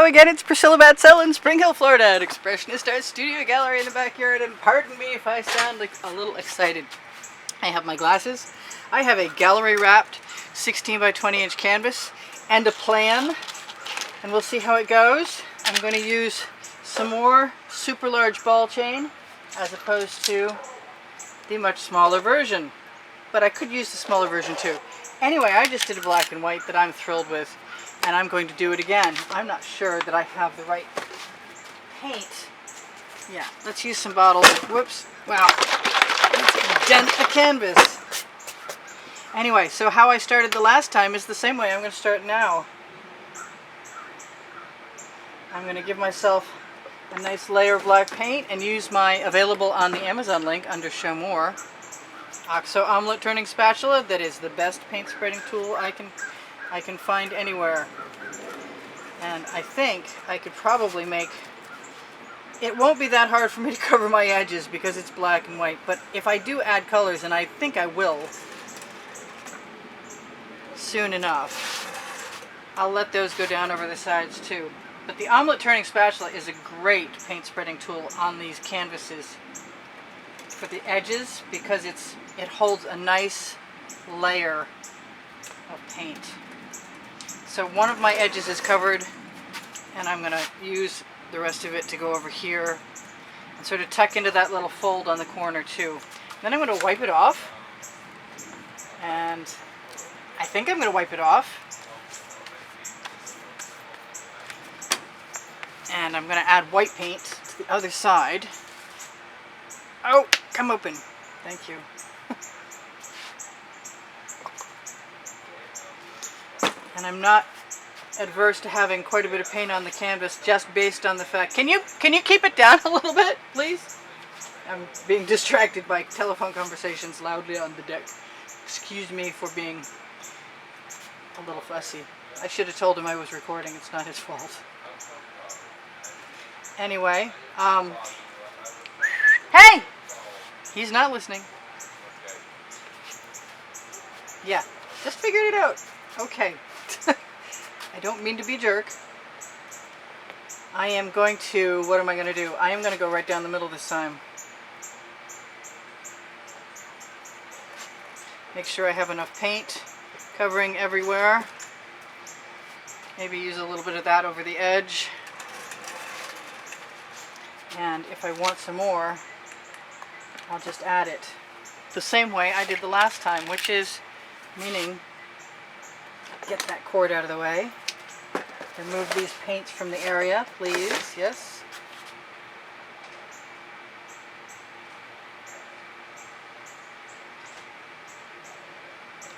Hello again, it's Priscilla Batzell in Spring Hill, Florida at Expressionist Art Studio Gallery in the backyard, and pardon me if I sound like a little excited. I have my glasses, I have a gallery wrapped 16 by 20 inch canvas and a plan, and we'll see how it goes. I'm going to use some more super large ball chain as opposed to the much smaller version, but I could use the smaller version too. Anyway, I just did a black and white that I'm thrilled with, and I'm going to do it again. I'm not sure that I have the right paint. Yeah, let's use some bottles. Whoops. Wow. Let's dent the canvas. Anyway, so how I started the last time is the same way I'm going to start now. I'm going to give myself a nice layer of black paint and use my available on the Amazon link under Show More Oxo omelet turning spatula. That is the best paint spreading tool I can find anywhere. And I think I could probably make, it won't be that hard for me to cover my edges because it's black and white, but if I do add colors, and I think I will soon enough, I'll let those go down over the sides too. But the omelet turning spatula is a great paint spreading tool on these canvases for the edges because it holds a nice layer of paint. So one of my edges is covered, and I'm going to use the rest of it to go over here and sort of tuck into that little fold on the corner too. Then I'm going to wipe it off, and I think I'm going to wipe it off. And I'm going to add white paint to the other side. Oh, come open. Thank you. And I'm not adverse to having quite a bit of paint on the canvas just based on the fact... Can you keep it down a little bit, please? I'm being distracted by telephone conversations loudly on the deck. Excuse me for being a little fussy. I should have told him I was recording. It's not his fault. Anyway, hey! He's not listening. Yeah, just figured it out. Okay. I don't mean to be a jerk. I am going to, what am I going to do? I am going to go right down the middle this time. Make sure I have enough paint covering everywhere. Maybe use a little bit of that over the edge. And if I want some more, I'll just add it the same way I did the last time, which is meaning get that cord out of the way. Remove these paints from the area, please. Yes.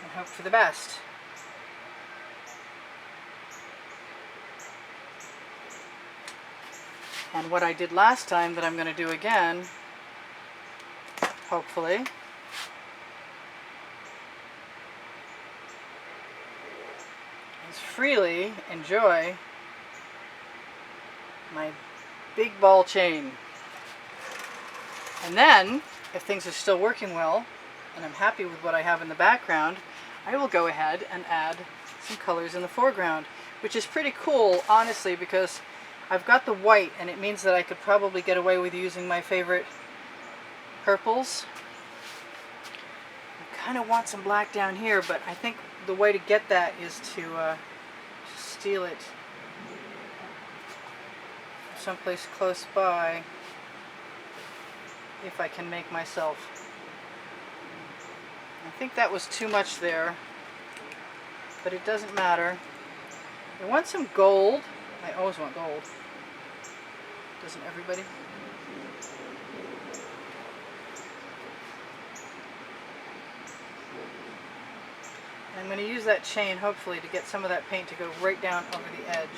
And hope for the best. And what I did last time that I'm going to do again, hopefully, is freely enjoy my big ball chain. And then, if things are still working well, and I'm happy with what I have in the background, I will go ahead and add some colors in the foreground, which is pretty cool, honestly, because I've got the white, and it means that I could probably get away with using my favorite purples. I kind of want some black down here, but I think the way to get that is to steal it someplace close by, if I can make myself. I think that was too much there, but it doesn't matter. I want some gold. I always want gold. Doesn't everybody? And I'm going to use that chain, hopefully, to get some of that paint to go right down over the edge.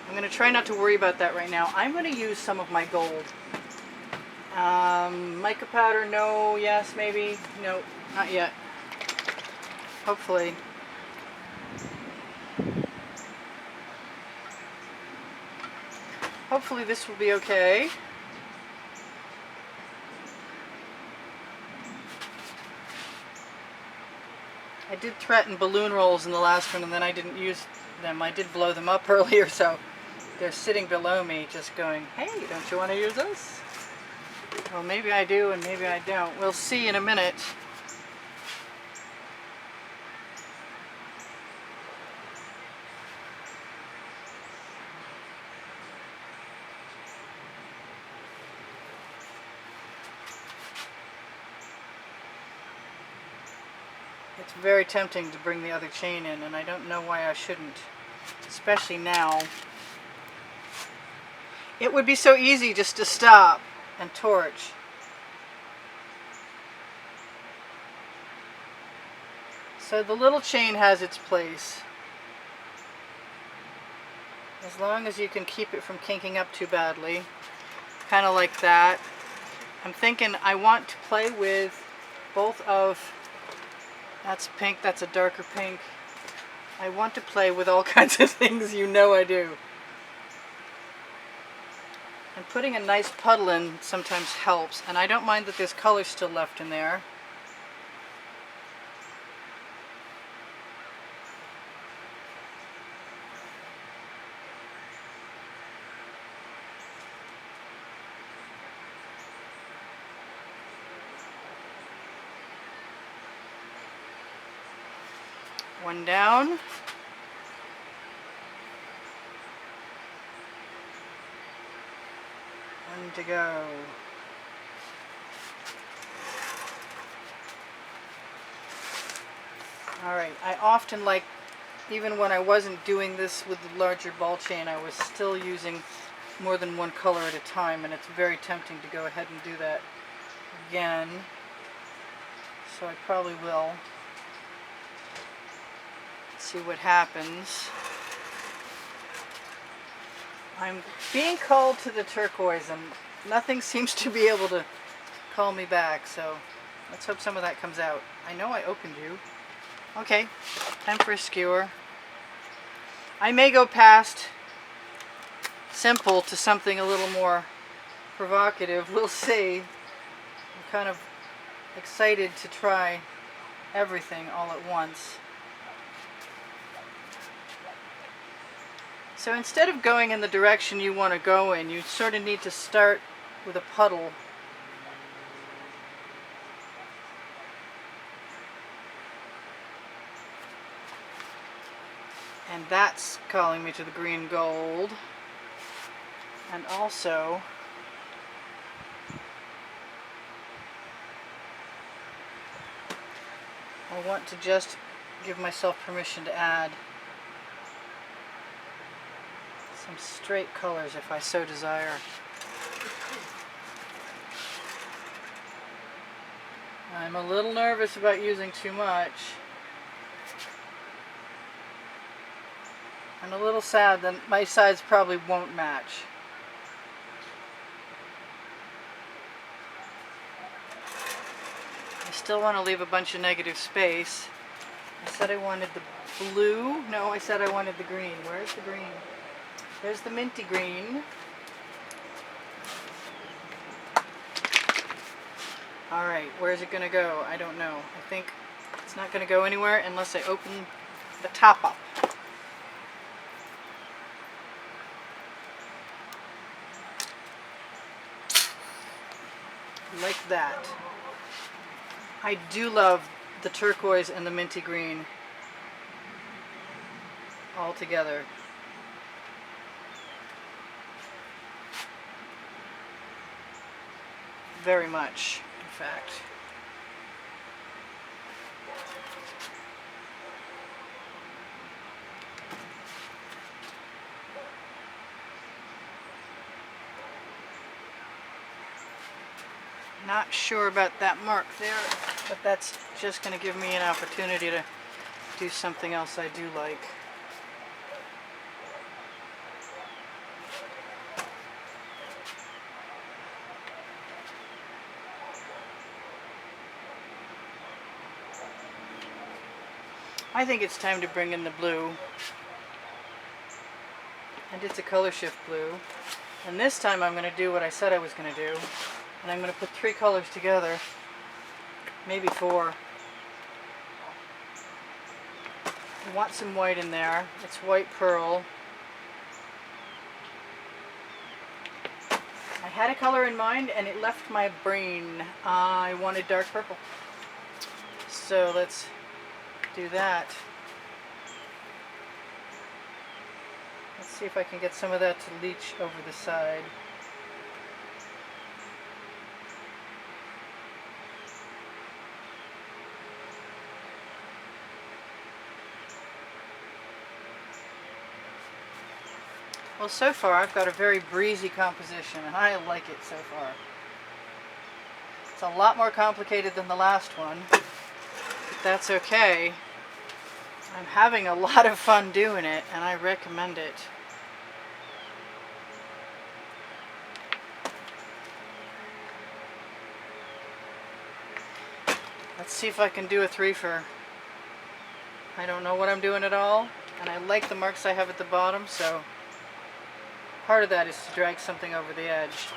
I'm going to try not to worry about that right now. I'm going to use some of my gold. Mica powder, no, yes, maybe. No, not yet. Hopefully. Hopefully this will be okay. I did threaten balloon rolls in the last one, and then I didn't use them. I did blow them up earlier, so they're sitting below me just going, hey, don't you want to use this? Well, maybe I do and maybe I don't. We'll see in a minute. It's very tempting to bring the other chain in, and I don't know why I shouldn't, especially now. It would be so easy just to stop and torch. So the little chain has its place, as long as you can keep it from kinking up too badly, kind of like that. I'm thinking I want to play with both of, that's pink, that's a darker pink. I want to play with all kinds of things, you know I do. And putting a nice puddle in sometimes helps, and I don't mind that there's color still left in there. One down. One to go. Alright, I often like, even when I wasn't doing this with the larger ball chain, I was still using more than one color at a time, and it's very tempting to go ahead and do that again. So I probably will. See what happens. I'm being called to the turquoise and nothing seems to be able to call me back, so let's hope some of that comes out. I know I opened you. Okay, time for a skewer. I may go past simple to something a little more provocative. We'll see. I'm kind of excited to try everything all at once. So instead of going in the direction you want to go in, you sort of need to start with a puddle. And that's calling me to the green gold. And also, I want to just give myself permission to add some straight colors if I so desire. I'm a little nervous about using too much. And a little sad that my sides probably won't match. I still want to leave a bunch of negative space. I said I wanted the blue. No, I said I wanted the green. Where's the green? There's the minty green. Alright, where's it going to go? I don't know. I think it's not going to go anywhere unless I open the top up. Like that. I do love the turquoise and the minty green all together. Very much, in fact. Not sure about that mark there, but that's just going to give me an opportunity to do something else I do like. I think it's time to bring in the blue. And it's a color shift blue. And this time I'm going to do what I said I was going to do. And I'm going to put 3 colors together. Maybe 4. I want some white in there. It's white pearl. I had a color in mind and it left my brain. I wanted dark purple. So let's do that. Let's see if I can get some of that to leach over the side. Well, so far I've got a very breezy composition and I like it so far. It's a lot more complicated than the last one, but that's okay. I'm having a lot of fun doing it and I recommend it. Let's see if I can do a threefer. I don't know what I'm doing at all, and I like the marks I have at the bottom, so part of that is to drag something over the edge.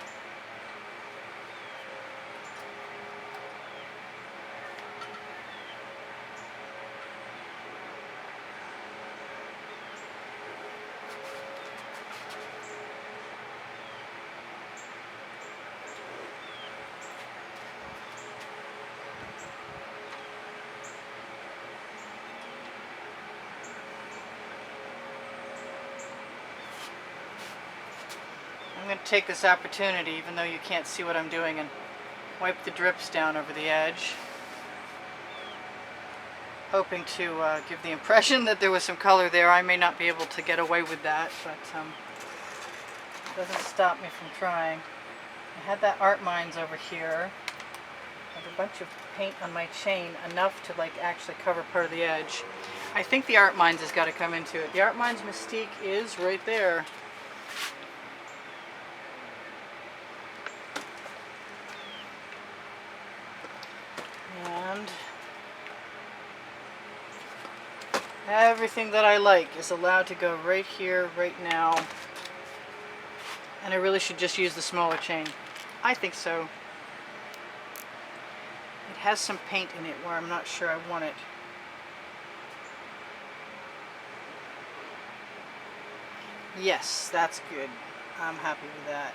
I'm going to take this opportunity, even though you can't see what I'm doing, and wipe the drips down over the edge. Hoping to give the impression that there was some color there. I may not be able to get away with that, but it doesn't stop me from trying. I had that art mines over here. I have a bunch of paint on my chain, enough to like actually cover part of the edge. I think the art mines has got to come into it. The art mines mystique is right there. And everything that I like is allowed to go right here, right now. And I really should just use the smaller chain. I think so. It has some paint in it where I'm not sure I want it. Yes, that's good. I'm happy with that.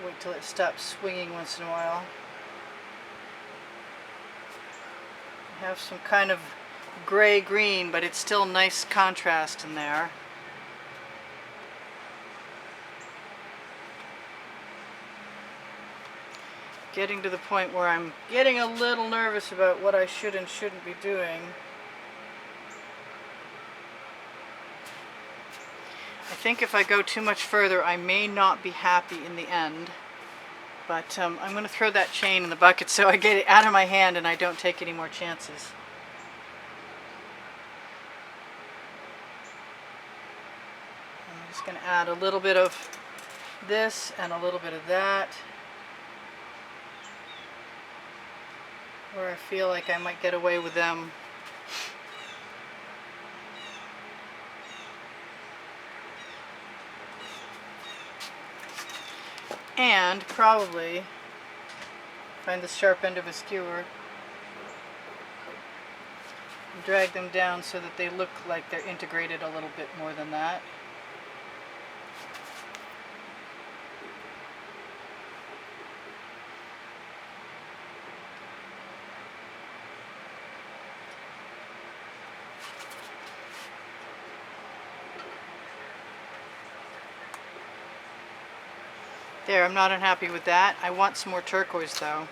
Wait till it stops swinging once in a while. I have some kind of gray-green, but it's still nice contrast in there. Getting to the point where I'm getting a little nervous about what I should and shouldn't be doing. I think if I go too much further, I may not be happy in the end. But I'm going to throw that chain in the bucket so I get it out of my hand and I don't take any more chances. I'm just going to add a little bit of this and a little bit of that, where I feel like I might get away with them. And probably find the sharp end of a skewer and drag them down so that they look like they're integrated a little bit more than that. There, I'm not unhappy with that. I want some more turquoise though.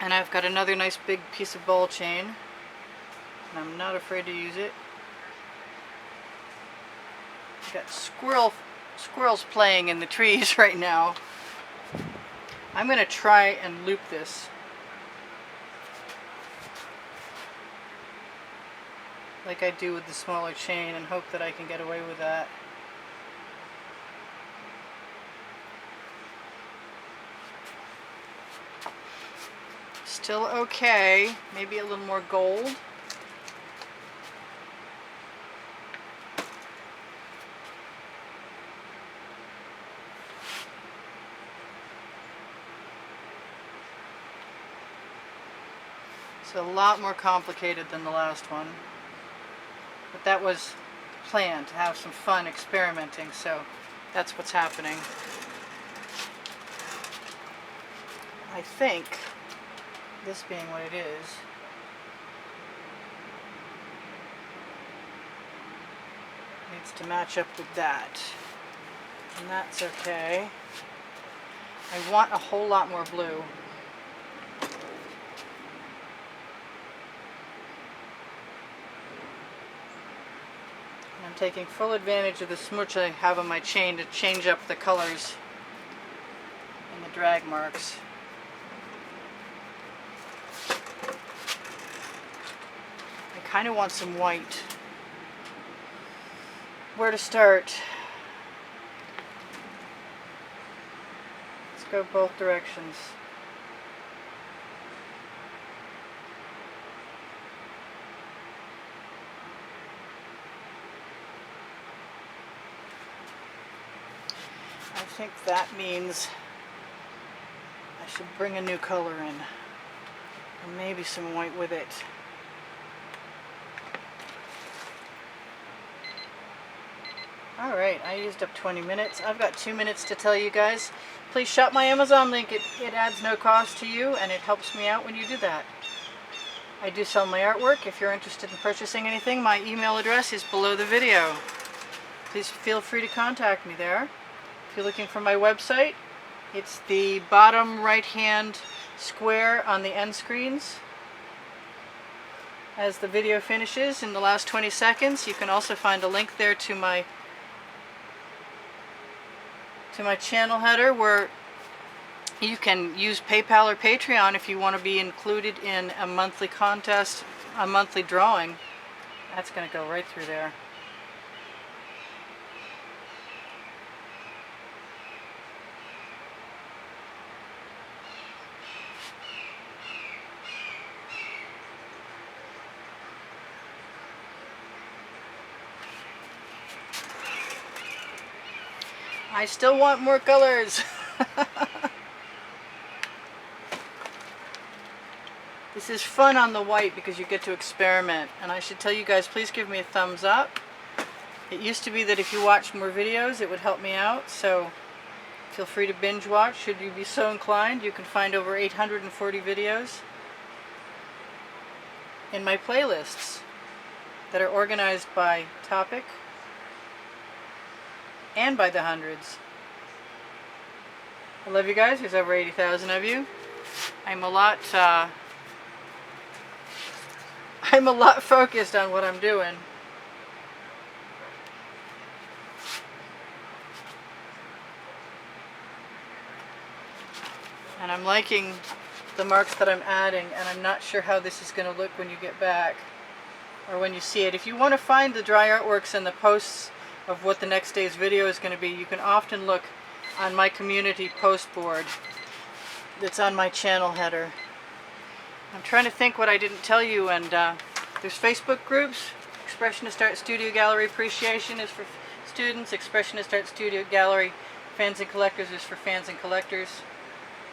And I've got another nice big piece of ball chain, and I'm not afraid to use it. Got squirrels playing in the trees right now. I'm going to try and loop this. like I do with the smaller chain, and hope that I can get away with that. Still okay, maybe a little more gold. It's a lot more complicated than the last one, but that was the plan, to have some fun experimenting, so that's what's happening. I think, this being what it is, needs to match up with that, and that's okay. I want a whole lot more blue. I'm taking full advantage of the smooch I have on my chain to change up the colors and the drag marks. I kind of want some white. Where to start? Let's go both directions. I think that means I should bring a new color in, and maybe some white with it. Alright, I used up 20 minutes. I've got 2 minutes to tell you guys. Please shop my Amazon link. It adds no cost to you, and it helps me out when you do that. I do sell my artwork. If you're interested in purchasing anything, my email address is below the video. Please feel free to contact me there. If you're looking for my website, it's the bottom right-hand square on the end screens. As the video finishes in the last 20 seconds, you can also find a link there to my channel header, where you can use PayPal or Patreon if you want to be included in a monthly contest, a monthly drawing. That's going to go right through there. I still want more colors. This is fun on the white because you get to experiment, and I should tell you guys, please give me a thumbs up. It used to be that if you watched more videos it would help me out, so feel free to binge watch should you be so inclined. You can find over 840 videos in my playlists that are organized by topic and by the hundreds. I love you guys. There's over 80,000 of you. I'm a lot focused on what I'm doing. And I'm liking the marks that I'm adding, and I'm not sure how this is going to look when you get back or when you see it. If you want to find the dry artworks and the posts of what the next day's video is going to be, you can often look on my community post board that's on my channel header. I'm trying to think what I didn't tell you, and there's Facebook groups. Expressionist Art Studio Gallery Appreciation is for students. Expressionist Art Studio Gallery Fans and Collectors is for fans and collectors.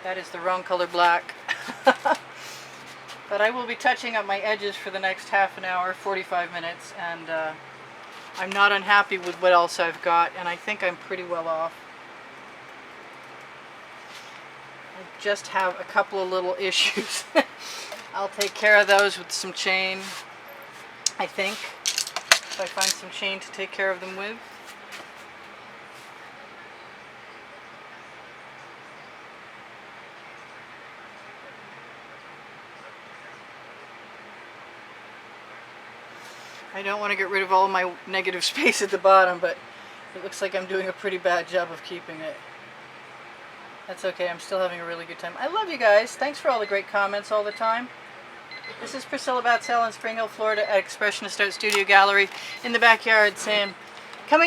That is the wrong color black. But I will be touching up my edges for the next half an hour, 45 minutes, and I'm not unhappy with what else I've got, and I think I'm pretty well off. I just have a couple of little issues. I'll take care of those with some chain, I think, if I find some chain to take care of them with. I don't want to get rid of all my negative space at the bottom, but it looks like I'm doing a pretty bad job of keeping it. That's okay, I'm still having a really good time. I love you guys. Thanks for all the great comments all the time. This is Priscilla Batzell in Spring Hill, Florida at Expressionist Art Studio Gallery in the backyard saying,